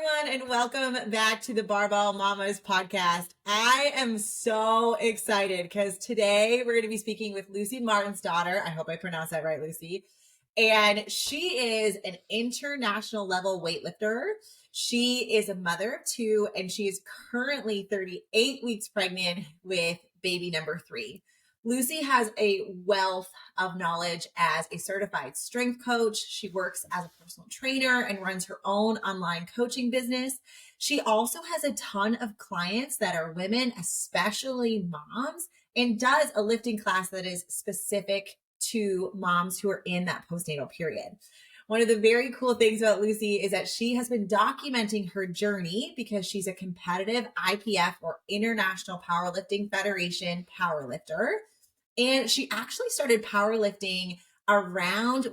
everyone, and welcome back to the Barbell Mamas podcast. I am so excited because today we're going to be speaking with Lucie Martinsdottir. I hope I pronounced that right, Lucie. And she is an international level weightlifter. She is a mother of two, and she is currently 38 weeks pregnant with baby number 3. Lucie has a wealth of knowledge as a certified strength coach. She works as a personal trainer and runs her own online coaching business. She also has a ton of clients that are women, especially moms, and does a lifting class that is specific to moms who are in that postnatal period. One of the very cool things about Lucie is that she has been documenting her journey because she's a competitive IPF or International Powerlifting Federation powerlifter. And she actually started powerlifting around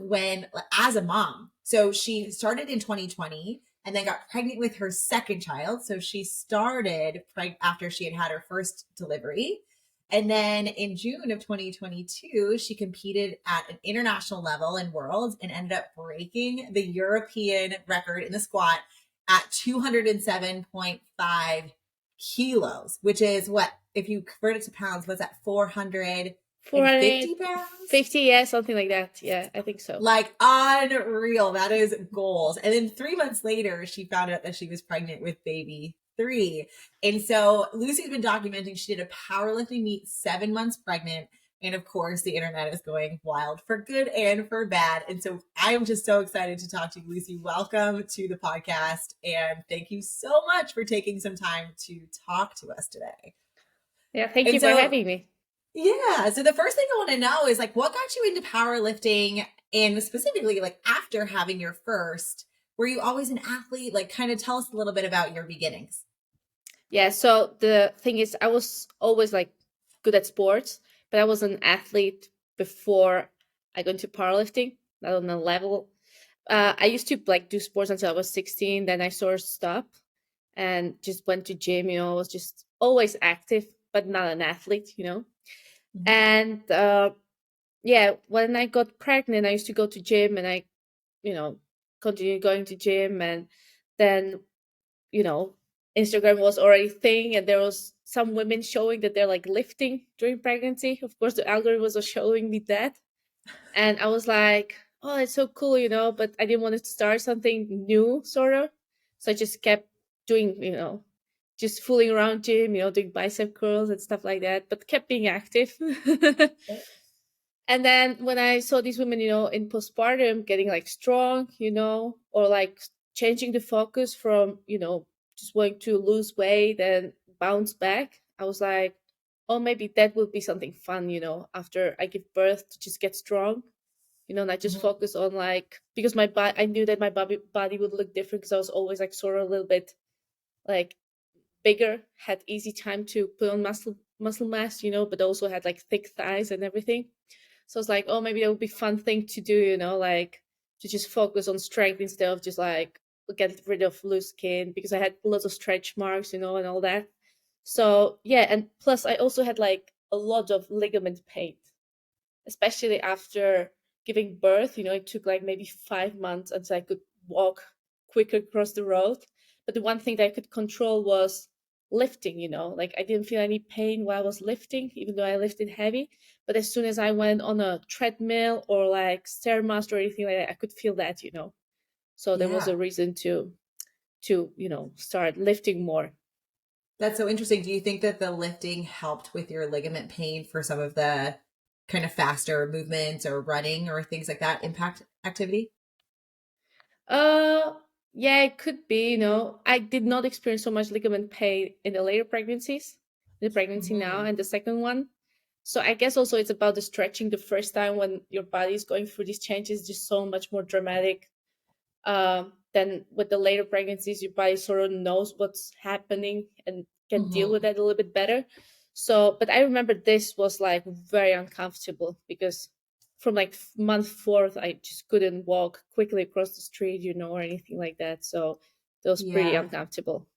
as a mom. So she started in 2020 and then got pregnant with her second child. So she started after she had her first delivery. And then in June of 2022, she competed at an international level in Worlds and ended up breaking the European record in the squat at 207.5 kilos, which is what, if you convert it to pounds, what's that, 450 pounds? 50, yeah, something like that. Yeah, I think so. Like unreal. That is goals. And then 3 months later, she found out that she was pregnant with baby 3. And so Lucie's been documenting she did a powerlifting meet 7 months pregnant. And of course, the internet is going wild for good and for bad. And so I am just so excited to talk to you, Lucie. Welcome to the podcast. And thank you so much for taking some time to talk to us today. Yeah, thank you for having me. Yeah. So the first thing I want to know is like, what got you into powerlifting, and specifically like after having your first, were you always an athlete? Like kind of tell us a little bit about your beginnings. Yeah. So the thing is, I was always like good at sports, but I was an athlete before I got into powerlifting, not on a level. I used to like do sports until I was 16. Then I sort of stopped and just went to gym, I was just always active, but not an athlete, Mm-hmm. And when I got pregnant, I used to go to gym and I, continued going to gym. And then, Instagram was already a thing, and there was some women showing that they're like lifting during pregnancy. Of course, the algorithm was showing me that. And I was like, oh, it's so cool, but I didn't want to start something new, sort of. So I just kept doing, just fooling around gym, doing bicep curls and stuff like that, but kept being active. And then when I saw these women, in postpartum getting like strong, or like changing the focus from, just wanting to lose weight and bounce back, I was like, oh, maybe that would be something fun, after I give birth, to just get strong, not just Mm-hmm. focus on like, because I knew that my body would look different because I was always like sort of a little bit like bigger, had easy time to put on muscle mass, but also had like thick thighs and everything. So I was like, oh, maybe that would be a fun thing to do, like to just focus on strength instead of just like get rid of loose skin, because I had lots of stretch marks, and all that. So yeah, and plus I also had like a lot of ligament pain, especially after giving birth. It took like maybe 5 months until I could walk quicker across the road. But the one thing that I could control was lifting, like I didn't feel any pain while I was lifting, even though I lifted heavy. But as soon as I went on a treadmill or like Stairmaster or anything like that, I could feel that, So there was a reason to start lifting more. That's so interesting. Do you think that the lifting helped with your ligament pain for some of the kind of faster movements or running or things like that impact activity? Yeah, it could be, I did not experience so much ligament pain in the later pregnancies, the pregnancy now and the second one. So I guess also it's about the stretching the first time when your body is going through these changes, just so much more dramatic. Then with the later pregnancies, your body sort of knows what's happening and can deal with that a little bit better. So, but I remember this was like very uncomfortable because from like month 4, I just couldn't walk quickly across the street, or anything like that. So it was pretty uncomfortable.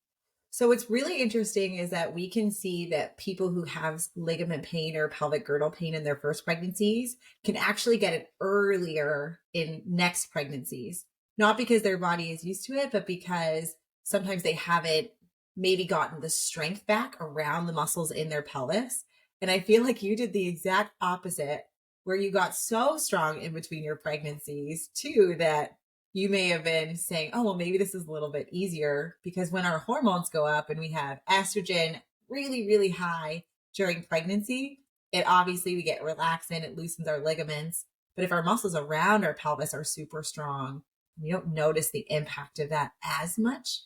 So what's really interesting is that we can see that people who have ligament pain or pelvic girdle pain in their first pregnancies can actually get it earlier in next pregnancies, not because their body is used to it, but because sometimes they haven't maybe gotten the strength back around the muscles in their pelvis. And I feel like you did the exact opposite, where you got so strong in between your pregnancies too, that you may have been saying, oh, well, maybe this is a little bit easier, because when our hormones go up and we have estrogen really, really high during pregnancy, it obviously we get relaxin, it loosens our ligaments. But if our muscles around our pelvis are super strong, we don't notice the impact of that as much.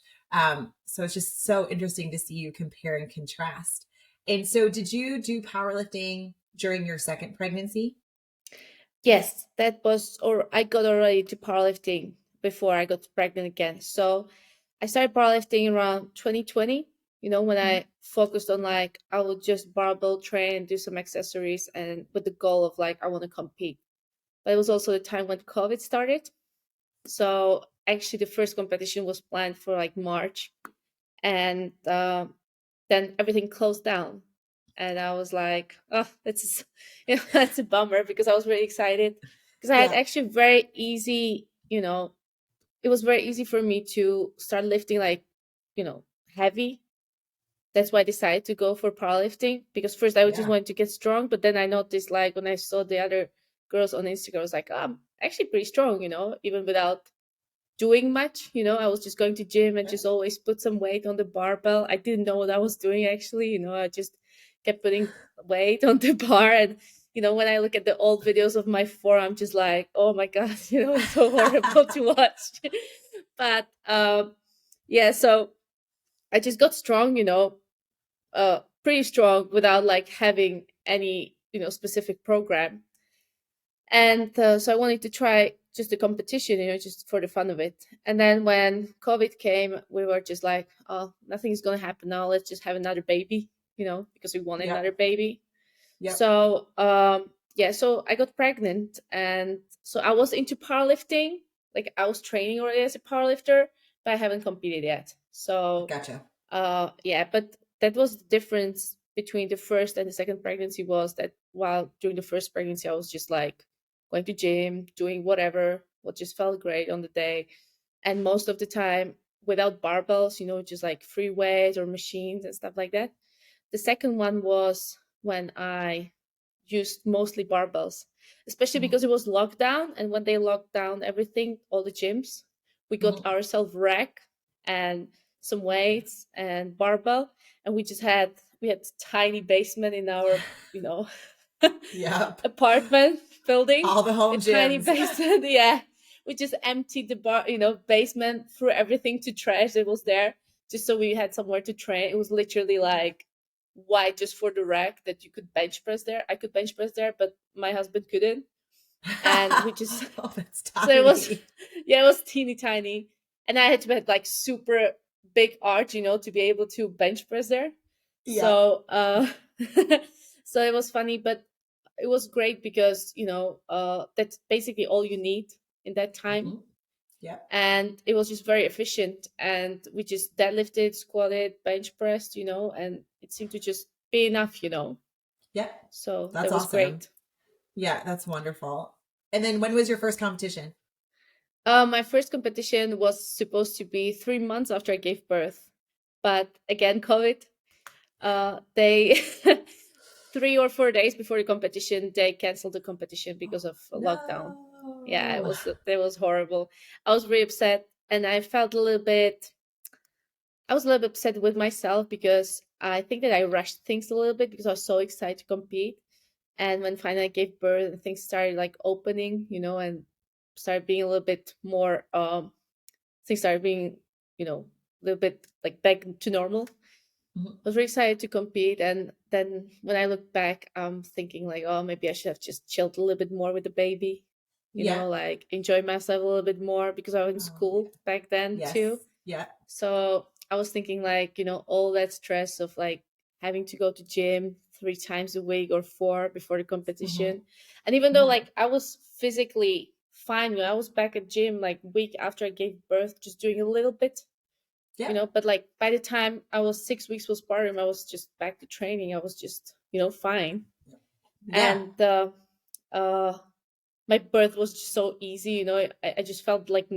So it's just so interesting to see you compare and contrast. And so, did you do powerlifting during your second pregnancy? Yes, that was, or I got already to powerlifting before I got pregnant again. So I started powerlifting around 2020, when Mhm. I focused on like, I would just barbell train, do some accessories, and with the goal of like, I want to compete. But it was also the time when COVID started. So actually, the first competition was planned for like March, and then everything closed down, and I was like, oh, that's that's a bummer, because I was really excited, because I had Yeah. actually very easy, it was very easy for me to start lifting like, heavy. That's why I decided to go for powerlifting, because first I just Yeah. wanted to get strong, but then I noticed like when I saw the other girls on Instagram, I was like, oh, I'm actually pretty strong, even without doing much. I was just going to gym and just always put some weight on the barbell. I didn't know what I was doing actually. I just kept putting weight on the bar. And when I look at the old videos of my form, I'm just like, oh my god, it's so horrible to watch. But yeah, so I just got strong, pretty strong without like having any specific program. And so I wanted to try just a competition, just for the fun of it. And then when COVID came, we were just like, oh, nothing's going to happen now. Let's just have another baby, because we wanted Yep. another baby. Yep. So, yeah, so I got pregnant. And so I was into powerlifting. Like I was training already as a powerlifter, but I haven't competed yet. So, Gotcha. yeah, but that was the difference between the first and the second pregnancy, was that while during the first pregnancy I was just like going to gym, doing whatever what just felt great on the day, and most of the time without barbells, just like free weights or machines and stuff like that. The second one was when I used mostly barbells, especially Mhm. because it was lockdown, and when they locked down everything, all the gyms, we got Mhm. ourselves rack and some weights and barbell, and we had tiny basement in our you know Yep. apartment building, All the a home tiny gyms. basement. Yeah, we just emptied the basement, threw everything to trash that was there, just so we had somewhere to train. It was literally like wide just for the rack that you could bench press there. I could bench press there, but my husband couldn't. And we just Oh, that's so it was tiny. yeah, it was teeny tiny. And I had to have like super big arch, to be able to bench press there. Yep. So so it was funny, but it was great because that's basically all you need in that time. Mhm. Yep. And it was just very efficient, and we just deadlifted, squatted, bench pressed, and it seemed to just be enough. Yep. So that That's was awesome. great. Yeah, that's wonderful. And then when was your first competition? My first competition was supposed to be 3 months after I gave birth, but again, COVID. They 3 or 4 days before the competition, they canceled the competition because of a lockdown. Yeah, No. it was horrible. I was really upset, and I felt a little bit. I was a little bit upset with myself, because I think that I rushed things a little bit because I was so excited to compete. And when finally I gave birth, and things started like opening, and started being a little bit more. Things started being, a little bit like back to normal. Mhm. I was really excited to compete, and then when I look back, I'm thinking like, oh, maybe I should have just chilled a little bit more with the baby, Yeah. like enjoy myself a little bit more, because I was in Oh, yeah. school back then Yes. too. Yeah. So I was thinking like, all that stress of like having to go to gym 3 times a week or four before the Hmm. competition. And even though Hmm. like I was physically fine when I was back at gym like week after I gave birth, just doing a little bit, Yeah. but like by the time I was 6 weeks postpartum, I was just back to training. I was just, fine. Yeah. And uh my birth was just so easy. I just felt like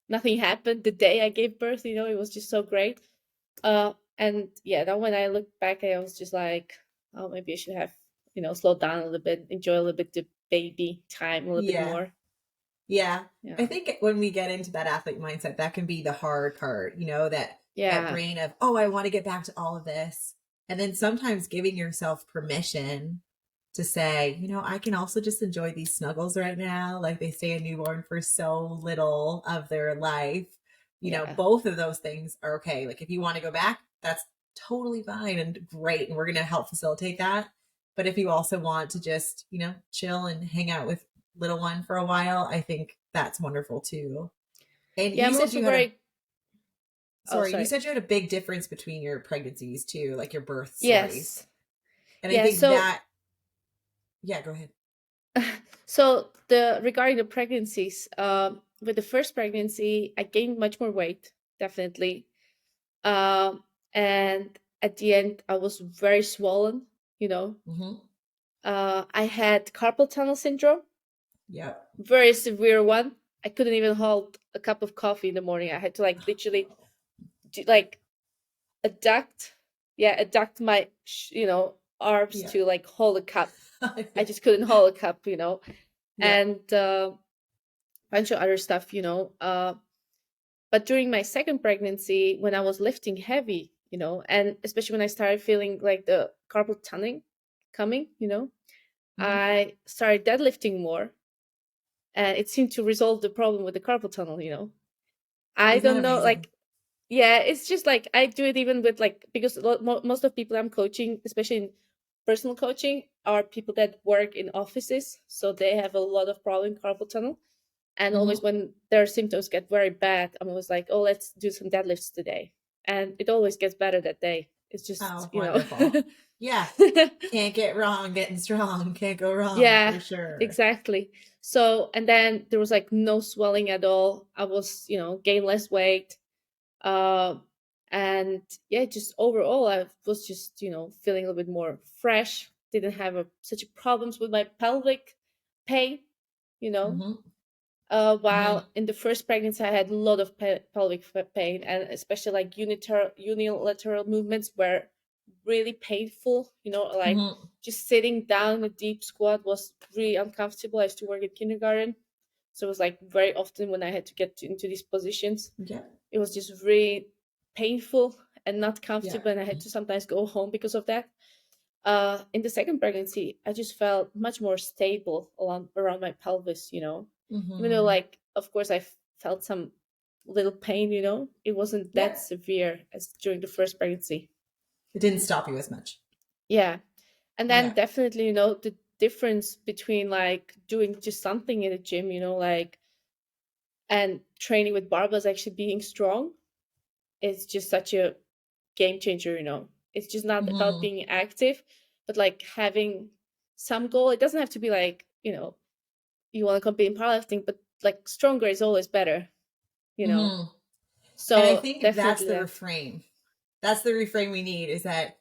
nothing happened the day I gave birth. It was just so great. And yeah, then when I look back, I was just like, oh, maybe I should have, slowed down a little bit, enjoy a little bit the baby time a little bit Yeah. more. Yeah. Yeah. I think when we get into that athlete mindset, that can be the hard part, that Yeah. brain of, oh, I want to get back to all of this. And then sometimes giving yourself permission to say, I can also just enjoy these snuggles right now. Like they say a newborn for so little of their life. Both of those things are okay. Like if you want to go back, that's totally fine and great. And we're going to help facilitate that. But if you also want to just, chill and hang out with little one for a while, I think that's wonderful too. And Yeah, you I'm said also you had very. sorry, you said you had a big difference between your pregnancies too, like your birth stories. Yes. And I Yeah. think So. Yeah, go ahead. So regarding the pregnancies, with the first pregnancy, I gained much more weight, definitely. And at the end, I was very swollen. Mm-hmm. I had carpal tunnel syndrome. Yeah. Very severe one. I couldn't even hold a cup of coffee in the morning. I had to literally adduct my arms to hold a cup. I just couldn't hold a cup, and a bunch of other stuff, but during my second pregnancy, when I was lifting heavy, and especially when I started feeling like the carpal tunnel coming, I started deadlifting more, and it seemed to resolve the problem with the carpal tunnel. I Isn't that don't know, amazing? yeah, it's just I do it even with because most of people I'm coaching, especially in personal coaching, are people that work in offices, so they have a lot of problem with carpal tunnel. And always when their symptoms get very bad, I'm always like, oh, let's do some deadlifts today. And it always gets better that day. It's just, wonderful. Yeah. Can't get wrong, getting strong. Can't go wrong, Yeah, for sure. exactly. So, and then there was no swelling at all. I was, gain less weight. And yeah, just overall, I was just, feeling a little bit more fresh. Didn't have such problems with my pelvic pain, while in the first pregnancy, I had a lot of pelvic pain, and especially unilateral movements were really painful. Just sitting down in a deep squat was really uncomfortable. I used to work in kindergarten, so it was very often when I had to get into these positions. Yeah. It was just really painful and not comfortable, and I had to sometimes go home because of that. In the second pregnancy, I just felt much more stable around my pelvis, even though of course I felt some little pain, it wasn't that severe as during the first pregnancy. It didn't stop you as much. Yeah. And then definitely, the difference between doing just something in the gym, and training with barbells, actually being strong, is just such a game changer. It's just not about being active, but having some goal. It doesn't have to be you want to compete in powerlifting, but stronger is always better, So and I think that's definitely the refrain. That's the refrain we need, is that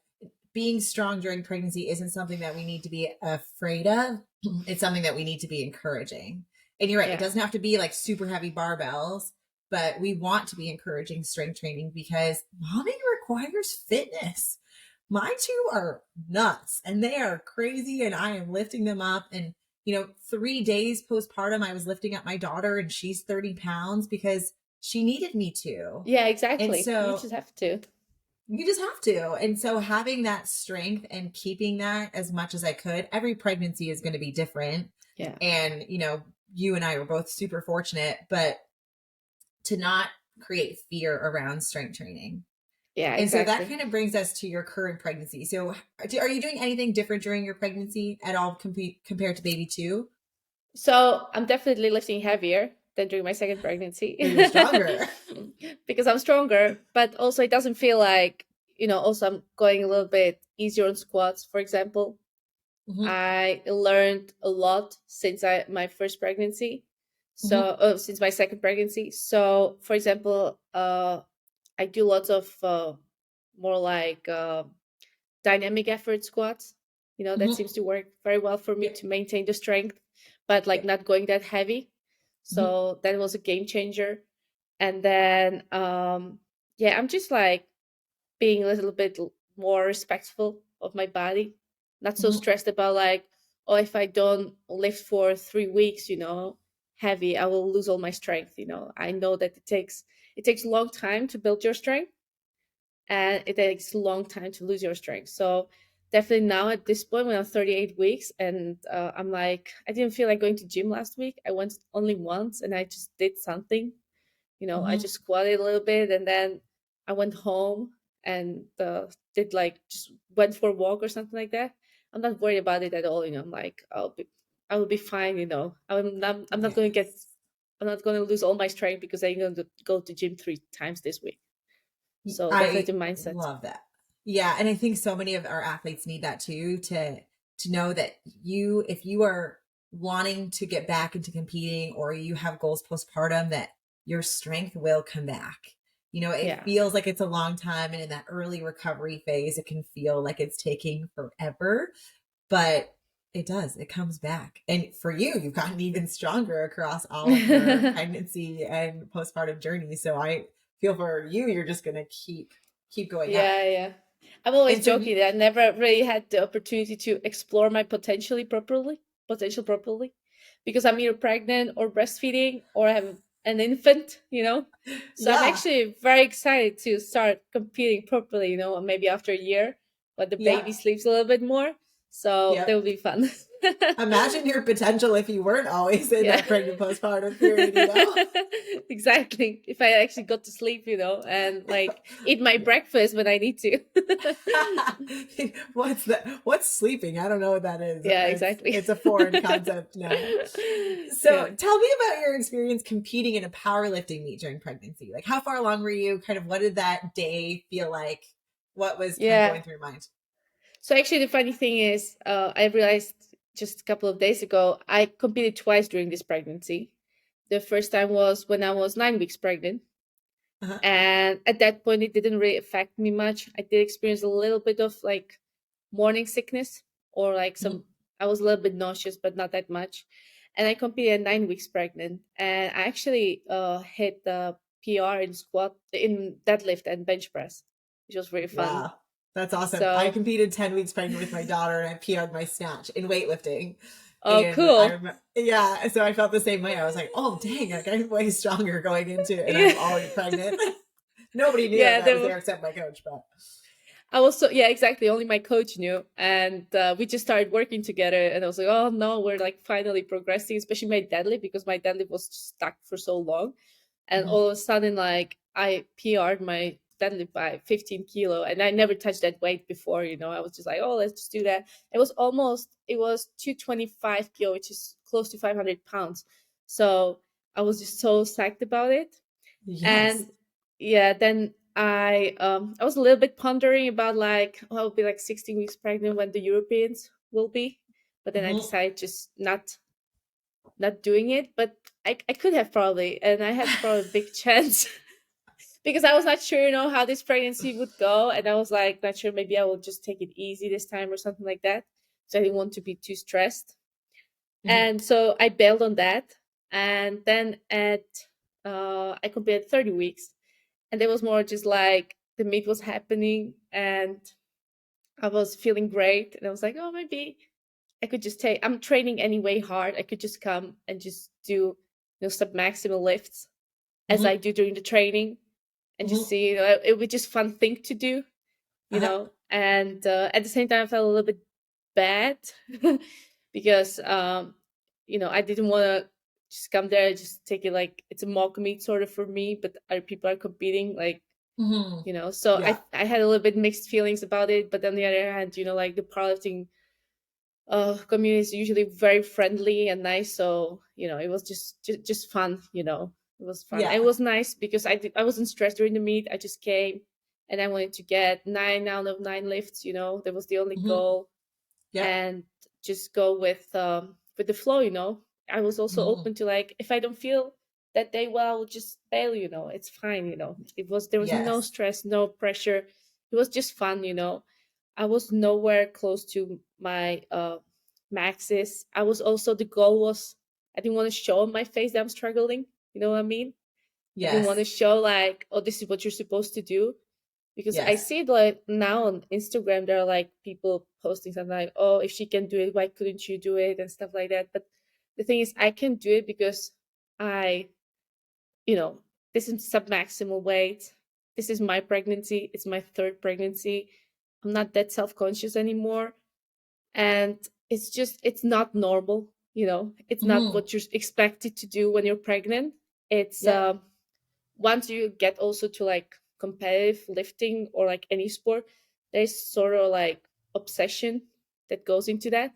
being strong during pregnancy isn't something that we need to be afraid of. It's something that we need to be encouraging. And you're right, it doesn't have to be super heavy barbells, but we want to be encouraging strength training because mommy requires fitness. My two are nuts and they are crazy, and I am lifting them up. And 3 days postpartum, I was lifting up my daughter and she's 30 pounds because she needed me to. Yeah, exactly. And so you just have to. You just have to. And so having that strength and keeping that as much as I could, every pregnancy is going to be different. Yeah. And, you and I were both super fortunate, but to not create fear around strength training. Yeah, and exactly. so that kind of brings us to your current pregnancy. So are you doing anything different during your pregnancy at all compared to baby 2? So I'm definitely lifting heavier than during my second pregnancy. You're stronger. Because I'm stronger, but also it doesn't feel also I'm going a little bit easier on squats, for example. I learned a lot since my first pregnancy. So since my second pregnancy. So for example, I do lots of more dynamic effort squats. That seems to work very well for me to maintain the strength, but not going that heavy. So that was a game changer. And then yeah, I'm just like being a little bit more respectful of my body, not so Mhm. stressed about like, oh, if I don't lift for 3 weeks, heavy, I will lose all my strength. I know that it takes a long time to build your strength, and it takes a long time to lose your strength. So definitely now at this point, when I'm 38 weeks, and I'm like, I didn't feel like going to gym last week. I went only once, and I just did something. I Mhm. just squatted a little bit, and then I went home and did like just went for a walk or something like that. I'm not worried about it at all. I'm like, I will be fine. I'm not going to get, Yes. I'm not going to lose all my strength because I'm going to go to gym 3 times this week. So I definitely the mindset. love that. Yeah, and I think so many of our athletes need that too, to know that if you are wanting to get back into competing, or you have goals postpartum, that your strength will come back. It Yeah. feels like it's a long time, and in that early recovery phase it can feel like it's taking forever, but it does. It comes back. And for you, you've gotten even stronger across all of your pregnancy and postpartum journey. So I feel for you, you're just going to keep going up. Yeah, yeah. I'm always And so joking that I never really had the opportunity to explore my potential properly, because I'm either pregnant or breastfeeding or I have an infant. So I'm yeah, actually very excited to start competing properly, maybe after a year, when the baby yep, sleeps a little bit more. So that yep. will be fun. Imagine your potential if you weren't always in Yeah. that pregnant postpartum period. Exactly. If I actually got to sleep, and like eat my Yeah. breakfast when I need to. What's sleeping? I don't know what that is. Yeah, It's exactly. it's a foreign concept now. So Yeah. tell me about your experience competing in a powerlifting meet during pregnancy. Like, how far along were you? Kind of what did that day feel like? What was kind of Yeah. going through your mind? So actually, the funny thing is, I realized just a couple of days ago, I competed twice during this pregnancy. The first time was when I was 9 weeks pregnant. Uh-huh. And at that point, it didn't really affect me much. I did experience a little bit of like morning sickness, or like Mhm. I was a little bit nauseous, but not that much. And I competed at 9 weeks pregnant. And I actually hit the PR in squat, in deadlift and bench press, which was really fun. Wow. That's awesome. I So, competed 10 weeks pregnant with my daughter, and I PR'd my snatch in weightlifting. oh, And I cool. remember, yeah, so I felt the same way. I was like, oh, dang, like I'm way stronger going into, and Yeah. I'm already pregnant. Nobody knew Yeah, that was there except my coach, but I was so, yeah, exactly. Only my coach knew, and we just started working together. And I was like, oh no, we're like finally progressing, especially my deadlift, because my deadlift was stuck for so long. And mhm. all of a sudden, like I PR'd my deadlift by 15 kilo, and I never touched that weight before. I was just like, oh, let's just do that. It was 225 kilo, which is close to 500 pounds. So I was just so psyched about it. Yes. And yeah, then I was a little bit pondering about like, oh, I'll be like 16 weeks pregnant when the Europeans will be, but then I Mhm. decided just not doing it. But I could have probably, and I had probably a big chance because I was not sure, how this pregnancy would go, and I was like not sure, maybe I will just take it easy this time or something like that. So I didn't want to be too stressed, Mhm. and so I bailed on that. And then I completed 30 weeks, and it was more just like the meet was happening, and I was feeling great, and I was like, oh, maybe I could just take, I'm training anyway hard, I could just come and just do some maximal lifts as I Mhm. do during the training, and just Mhm. see, it was just fun thing to do. Uh-huh. And at the same time I felt a little bit bad because I didn't want to just come there and just take it like it's a mock meet sort of for me, but other people are competing, like, Mhm. so Yeah. I had a little bit mixed feelings about it. But on the other hand, like the powerlifting community is usually very friendly and nice, so it was just fun. It was fun. It Yeah. was nice because I wasn't stressed during the meet. I just came, and I wanted to get 9 out of 9 lifts. That was the only Mhm. goal, Yep. and just go with the flow. I was also Mhm. open to, like, if I don't feel that day well, I will just bail. It's fine. There was no Yes. stress, no pressure. It was just fun. I was nowhere close to my maxes. I was also, the goal was, I didn't want to show on my face that I'm struggling. You know what I mean? I didn't want Yes. to show like, oh, this is what you're supposed to do. Because I Yes. see it like now on Instagram, there are like people posting something like, oh, if she can do it, why couldn't you do it? And stuff like that. But the thing is, I can do it because I, you know, this is submaximal weight. This is my pregnancy. It's my third pregnancy. I'm not that self-conscious anymore. And it's just, it's not normal, it's not Hmm. what you're expected to do when you're pregnant. It's Yep. once you get also to like competitive lifting or like any sport, there's sort of like obsession that goes into that.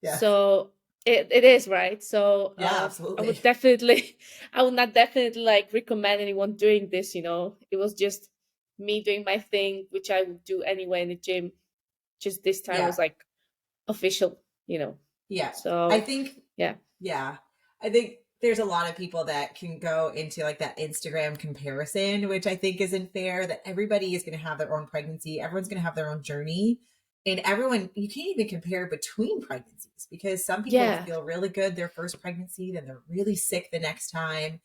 Yes. So it is right. So Yeah, I would absolutely. definitely I would not definitely like recommend anyone doing this. It was just me doing my thing, which I would do anyway in the gym. Just this time Yeah. was like official. Yeah. I So think, yeah. yeah, I think there's a lot of people that can go into like that Instagram comparison, which I think isn't fair, that everybody is going to have their own pregnancy. Everyone's going to have their own journey. And everyone, you can't even compare between pregnancies because some people Yeah. feel really good their first pregnancy, then they're really sick the next time.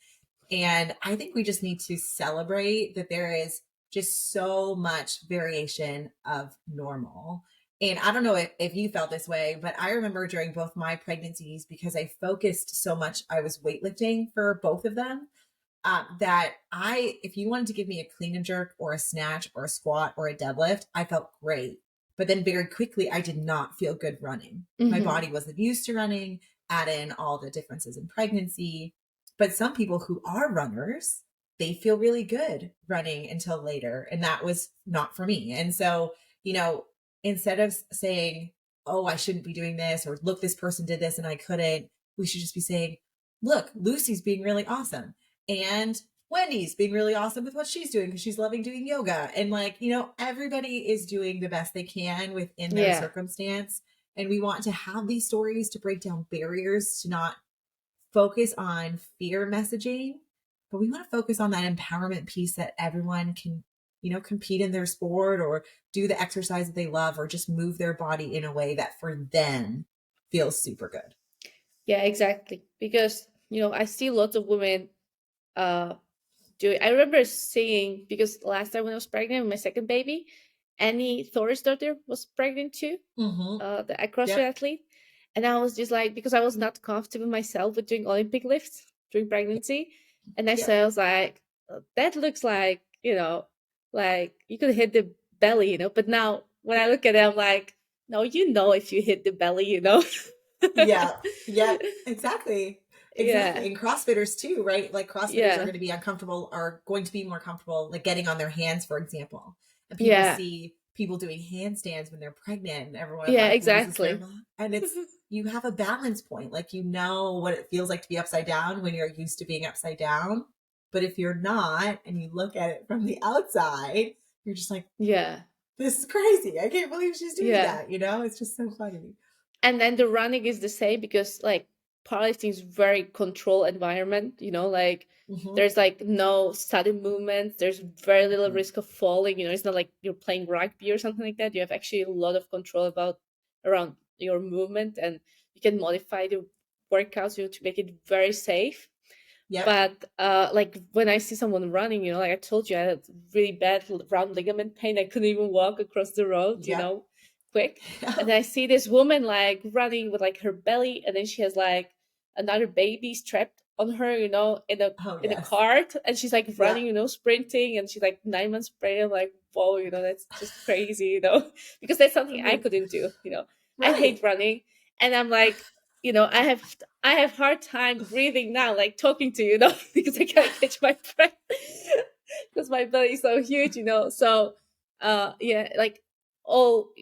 And I think we just need to celebrate that there is just so much variation of normal. And I don't know if you felt this way, but I remember during both my pregnancies, because I focused so much, I was weightlifting for both of them, that if you wanted to give me a clean and jerk or a snatch or a squat or a deadlift, I felt great. But then very quickly, I did not feel good running. My Hmm. body wasn't used to running, add in all the differences in pregnancy. But some people who are runners, they feel really good running until later. And that was not for me. And so, instead of saying, oh, I shouldn't be doing this, or look, this person did this and I couldn't, we should just be saying, look, Lucie's being really awesome. And Wendy's being really awesome with what she's doing because she's loving doing yoga. And like, everybody is doing the best they can within their Yeah. circumstance. And we want to have these stories to break down barriers, to not focus on fear messaging, but we want to focus on that empowerment piece that everyone can, compete in their sport or do the exercise that they love or just move their body in a way that for them feels super good. Yeah, exactly. Because, I see lots of women uh I remember seeing, because last time when I was pregnant with my second baby, Annie Thorisdottir was pregnant too, Mm-hmm. the CrossFit Yep. athlete. And I was just like, because I was not comfortable myself with doing Olympic lifts during pregnancy. And I Yep. said, I was like, that looks like, like you could hit the belly. But now when I look at it, I'm like, no, if you hit the belly. Yeah. Yep. Exactly. Yeah. Exactly. And CrossFitters too, right? Like CrossFitters are Yeah. going to be uncomfortable, are going to be more comfortable, like getting on their hands, for example. And people Yeah. see people doing handstands when they're pregnant, and everyone's Yeah, like loses their exactly. mind. And you have a balance point. Like, what it feels like to be upside down when you're used to being upside down. But if you're not, and you look at it from the outside, you're just like, Yeah. this is crazy. I can't believe she's doing Yeah. that. It's just so funny. And then the running is the same because like powerlifting is very controlled environment, like Hmm. there's like no sudden movements, there's very little risk of falling, it's not like you're playing rugby or something like that. You have actually a lot of control around your movement, and you can modify the workouts, to make it very safe. Yep. But like when I see someone running, like I told you, I had really bad round ligament pain. I couldn't even walk across the road, Yep. quick. And then I see this woman like running with like her belly, and then she has like another baby strapped on her, Oh, in a yes. cart, and she's like Yeah. running, sprinting, and she's like 9 months pregnant. I'm like, whoa, that's just crazy, because that's something I couldn't do. I hate Right. running, and I'm like, I have hard time breathing now, like talking to you, because I can't catch my breath because my belly is so huge. So, yeah, like all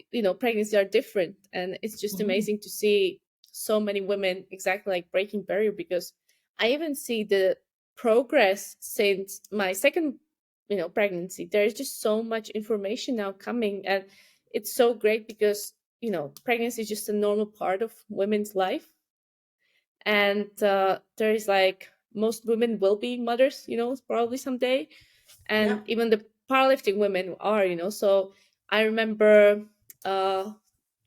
pregnancies are different, and it's just Mhm. amazing to see so many women exactly like breaking barrier, because I even see the progress since my second pregnancy. There's just so much information now coming, and it's so great because pregnancy is just a normal part of women's life. And there is like, most women will be mothers, probably someday. And Yep. even the powerlifting women are, so I remember, uh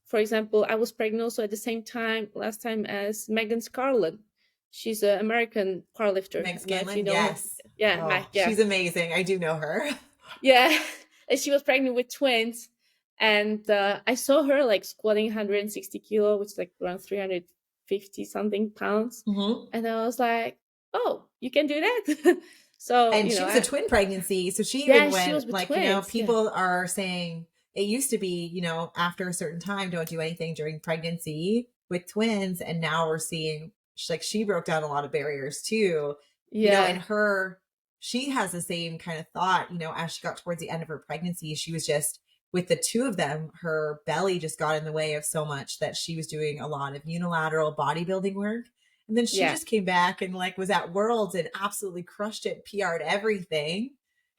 for example, I was pregnant also at the same time last time as Megan Scarlett. She's an American powerlifter. I Meg don't know if you Scanlon, know her. yes. Yeah, Oh, Yeah, she's amazing. I do know her. yeah. And she was pregnant with twins, and I saw her like squatting 160 kilo, which is like around 350 something pounds, Mhm. and I was like, oh, you can do that. So And she was a twin pregnancy. So she even yeah, she was went with like, twins. Yeah, people are saying it used to be, after a certain time, don't do anything during pregnancy with twins. And now we're seeing like she broke down a lot of barriers too, and yeah, she has the same kind of thought, as she got towards the end of her pregnancy, she was just with the two of them, her belly just got in the way of so much that she was doing a lot of unilateral bodybuilding work. And then she yeah. just came back and like was at Worlds and absolutely crushed it, PR'd everything.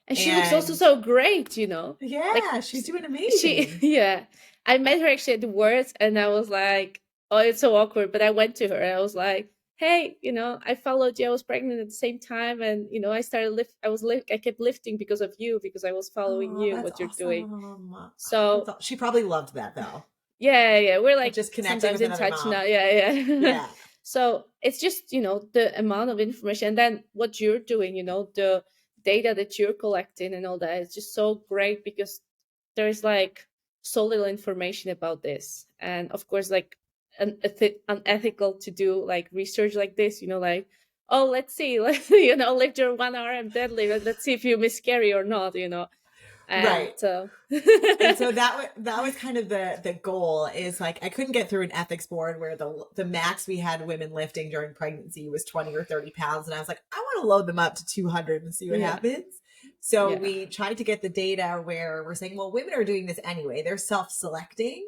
And she looks also And so great, like yeah, she's doing she amazing. yeah. I met her actually at the Words, and I was like, oh, it's so awkward. But I went to her and I was like, hey, I followed you. I was pregnant at the same time, and I started I kept lifting because of you, because I was following Oh, you, that's what you're doing. awesome. So She probably loved that though. yeah, we're like Just connecting sometimes with in another touch now. mom. Yeah. Yeah. So it's just the amount of information, and then what you're doing, the data that you're collecting and all that is just so great, because there's like so little information about this, and of course like unethical to do like research like this, like, oh, let's see, lift your 1 hour and deadlift, let's see if you miscarry or not, and Right. And so that was kind of the goal, is like I couldn't get through an ethics board where the max we had women lifting during pregnancy was 20 or 30 pounds, and I was like, I want to load them up to 200 and see what yeah, happens. So yeah, we tried to get the data where we're saying, well, women are doing this anyway, they're self-selecting.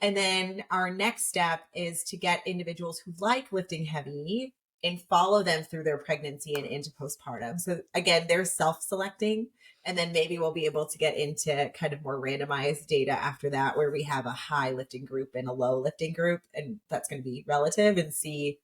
And then our next step is to get individuals who like lifting heavy and follow them through their pregnancy and into postpartum. So again, they're self-selecting. And then maybe we'll be able to get into kind of more randomized data after that, where we have a high lifting group and a low lifting group. And that's going to be relative, and see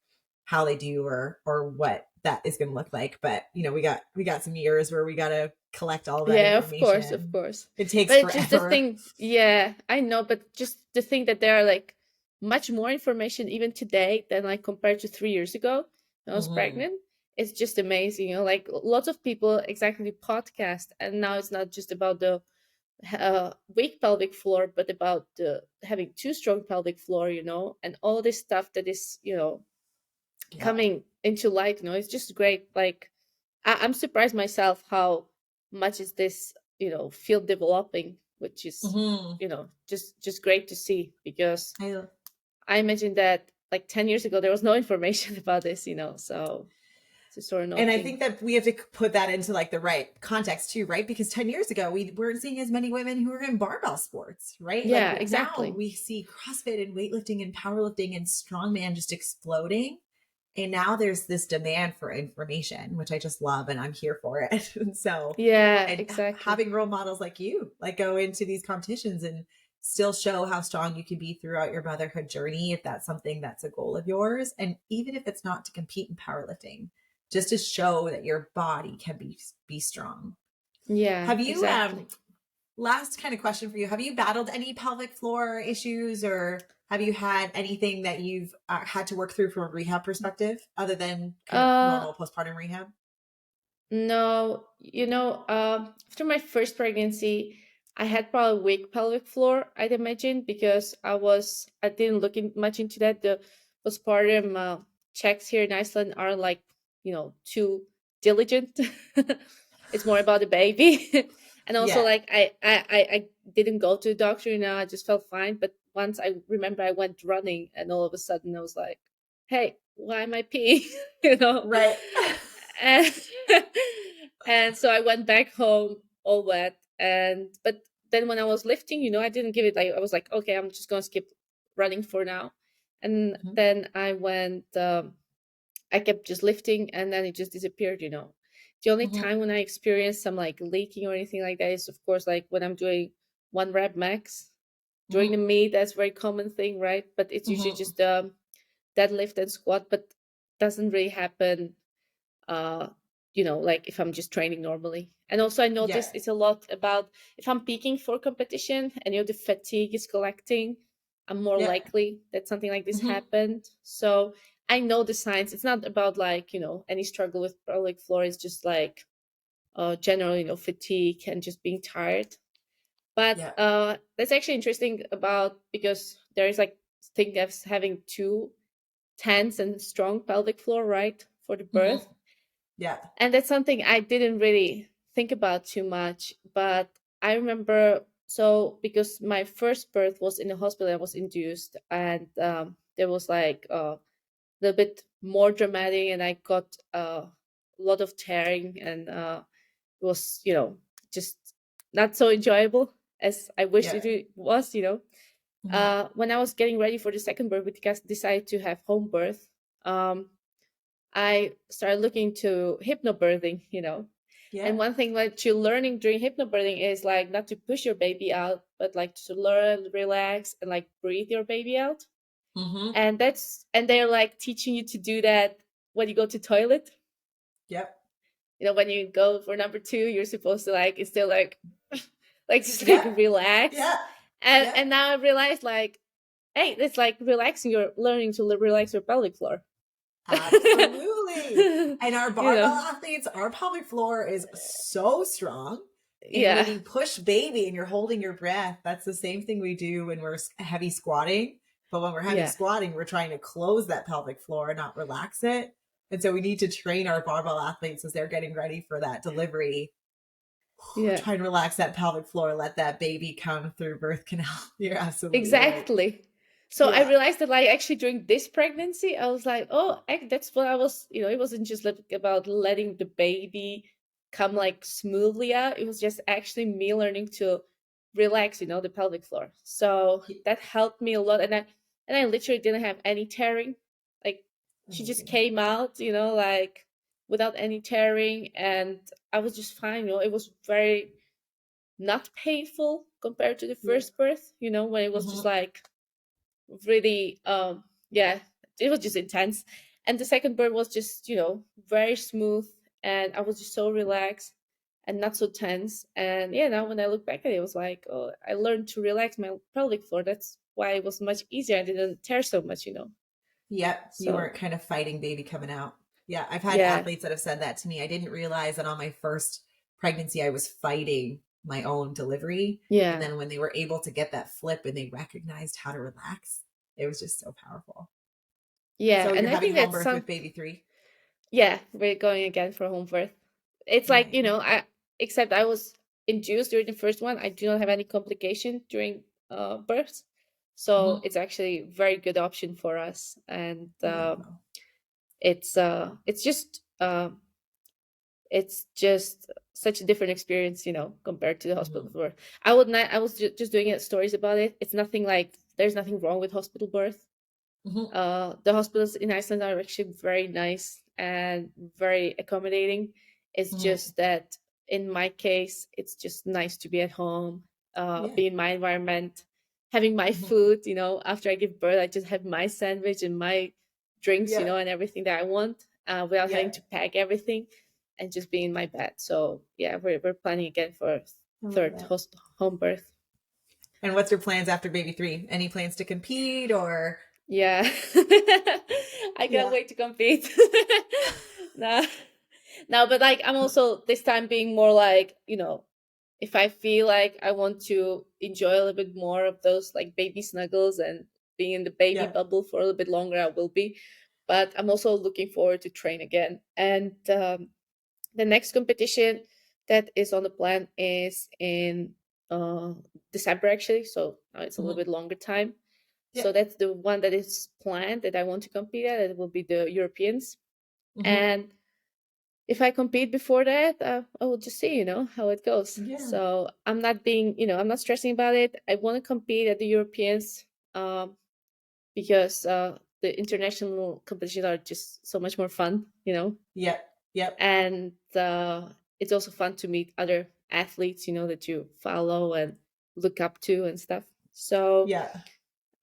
how they do, or what that is going to look like. But we got some years where we got to collect all that yeah, of course, of information. course. It takes But it's just the forever. thing, yeah, I know, but just the thing that there are like much more information even today than like compared to 3 years ago when I was Mm-hmm. pregnant. It's just amazing, like lots of people exactly podcast, and now it's not just about the weak pelvic floor, but about the having too strong pelvic floor, and all this stuff that is, Yeah. coming into light. It's just great. Like I'm surprised myself how much is this field developing, which is Mm-hmm. just great to see, because I I imagine that like 10 years ago there was no information about this, so it's sort of And I nothing. think that we have to put that into like the right context too, right? Because 10 years ago, we weren't seeing as many women who were in barbell sports, right? Like Yeah, now exactly. we see CrossFit and weightlifting and powerlifting and strongman just exploding. And now there's this demand for information, which I just love, and I'm here for it. And so, Yeah, and exactly. having role models like you, like go into these competitions and still show how strong you can be throughout your motherhood journey, if that's something that's a goal of yours. And even if it's not to compete in powerlifting, just to show that your body can be strong. Yeah, Have you exactly. last kind of question for you, have you battled any pelvic floor issues, or have you had anything that you've had to work through from a rehab perspective, other than kind of uh normal postpartum rehab? No, after my first pregnancy, I had probably weak pelvic floor, I'd imagine, because I didn't look much into that. The postpartum checks here in Iceland are like, too diligent. It's more about the baby. And also Yeah. like I didn't go to the doctor, I just felt fine. But once I remember I went running, and all of a sudden I was like, hey, why am I peeing? you know? Right. and and so I went back home all wet. And but then when I was lifting, I didn't give it, like I was like, okay, I'm just gonna skip running for now. And Mhm. then I kept just lifting, and then it just disappeared. The only Mhm. time when I experience some like leaking or anything like that is of course like when I'm doing 1 rep max during the Mhm. meet. That's a very common thing, right? But it's usually Mhm. just deadlift and squat, but doesn't really happen uh like if I'm just training normally. And also I Yeah. noticed it's a lot about if I'm peaking for competition and the fatigue is collecting, I'm more Yeah. likely that something like this Mhm. happened. So I know the signs. It's not about like, any struggle with pelvic floor. It's just like general, fatigue and just being tired. But Yeah. that's actually interesting about, because there is like thing of having two tense and strong pelvic floor, right, for the Hmm. birth. Yeah. And that's something I didn't really think about too much. But I remember, so because my first birth was in the hospital, I was induced, and there was like a little bit more dramatic, and I got a lot of tearing, and it was, just not so enjoyable as I wished Yeah. it was. Hmm. When I was getting ready for the second birth, because decided to have home birth, um, I started looking to hypnobirthing. And Yeah. one thing that you're learning during hypnobirthing is like not to push your baby out, but like to learn, relax, and like breathe your baby out. Hmm. And they're like teaching you to do that when you go to toilet. Yep. When you go for number two, you're supposed to like, it's still like like just like Yeah. relax. Yeah. and Yeah. and now I realized, like, hey, it's like relaxing, you're learning to relax your pelvic floor. Absolutely. And our you barbell know athletes, our pelvic floor is so strong. And when yeah, you push baby and you're holding your breath, that's the same thing we do when we're heavy squatting. But when we're heavy yeah, squatting, we're trying to close that pelvic floor, not relax it. And so we need to train our barbell athletes as they're getting ready for that delivery. yeah. Try and relax that pelvic floor, let that baby come through birth canal. You're absolutely right. Exactly. So I Yeah. realized that, like, actually during this pregnancy, I was like, oh, that's what I was, it wasn't just like about letting the baby come like smoothly out. It was just actually me learning to relax, the pelvic floor. So that helped me a lot. And I literally didn't have any tearing. Like, she just Amazing. came out, like without any tearing, and I was just fine. It was very not painful compared to the Yeah. first birth, when it was just Hmm. like really, yeah, it was just intense. And the second birth was just, very smooth, and I was just so relaxed and not so tense. And yeah, now when I look back at it, it was like, oh, I learned to relax my pelvic floor. That's why it was much easier. I didn't tear so much. Yep. You So weren't kind of fighting baby coming out. Yeah. I've had yeah, athletes that have said that to me. I didn't realize that on my first pregnancy, I was fighting my own delivery. And yeah, then when they were able to get that flip and they recognized how to relax, it was just so powerful. yeah. So And you're I having think home that's birth some, with baby three? yeah, we're going again for home birth. It's like, Nice. except I was induced during the first one. I do not have any complication during birth. So Hmm. it's actually a very good option for us. And Wonderful. it's just such a different experience, compared to the hospital Hmm. birth. I was just doing stories about it. It's nothing like, there's nothing wrong with hospital birth. Hmm. The hospitals in Iceland are actually very nice and very accommodating. It's Hmm. just that in my case, it's just nice to be at home, Yeah. be in my environment, having my Hmm. food. After I give birth, I just have my sandwich and my drinks, Yeah. and everything that I want, without Yeah. having to pack everything, and just be in my bed. So yeah, we're planning again for a I love third that. home birth. And what's your plans after baby three? Any plans to compete or? Yeah. I can't Yeah. wait to compete. No, no, but like, I'm also this time being more like, if I feel like I want to enjoy a little bit more of those like baby snuggles and being in the baby Yeah. bubble for a little bit longer, I will be. But I'm also looking forward to train again. And the next competition that is on the plan is in uh, December, actually. So now it's a little Hmm. bit longer time. Yeah. So that's the one that is planned that I want to compete at. It will be the Europeans. Hmm. And if I compete before that, I will just see, how it goes. Yeah. So I'm not being, I'm not stressing about it. I want to compete at the Europeans, because the international competitions are just so much more fun. Yep. Yep. And it's also fun to meet other athletes, that you follow and look up to and stuff. So Yeah.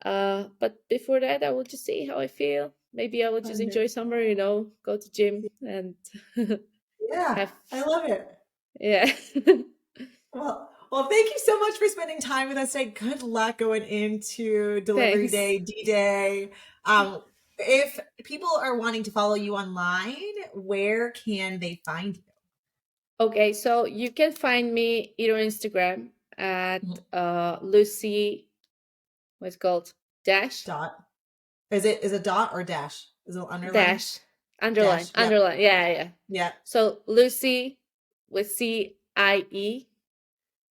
but before that, I will just see how I feel. Maybe I will just enjoy summer, Wonderful. go to gym and Yeah. have, I love it. yeah. Well, thank you so much for spending time with us today. Good luck going into delivery Thanks. day, D-Day. if people are wanting to follow you online, where can they find you? Okay, so you can find me either on Instagram at Lucie, what's it called? Dash Dot. Is it dot or dash? Is it underline? dash underline Dash. Yep. underline. Yeah, yeah. Yep. So Lucie with CIE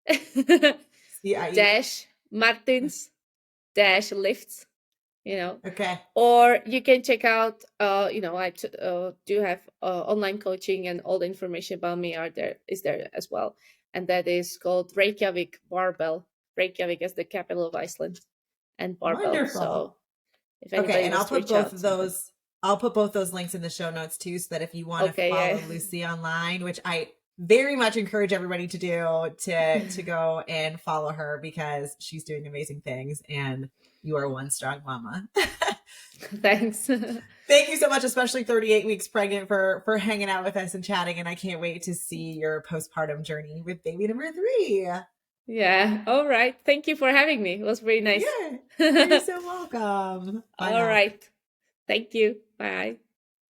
CIE. dash Martins dash lifts, you know. Okay. Or you can check out, I do have online coaching, and all the information about me is there as well. And that is called Reykjavik Barbell. Reykjavik is the capital of Iceland, and Barbell. Wonderful. So if Okay, anybody and wants I'll to put reach both out, of something. those. I'll put both those links in the show notes too, so that if you want to Okay, follow yeah. Lucie online, which I very much encourage everybody to do, to go and follow her, because she's doing amazing things, and you are one strong mama. Thanks. Thank you so much, especially 38 weeks pregnant, for hanging out with us and chatting. And I can't wait to see your postpartum journey with baby number 3. Yeah. All right. Thank you for having me. It was very nice. Yeah, you're so welcome. Bye All now. right. Thank you. Bye.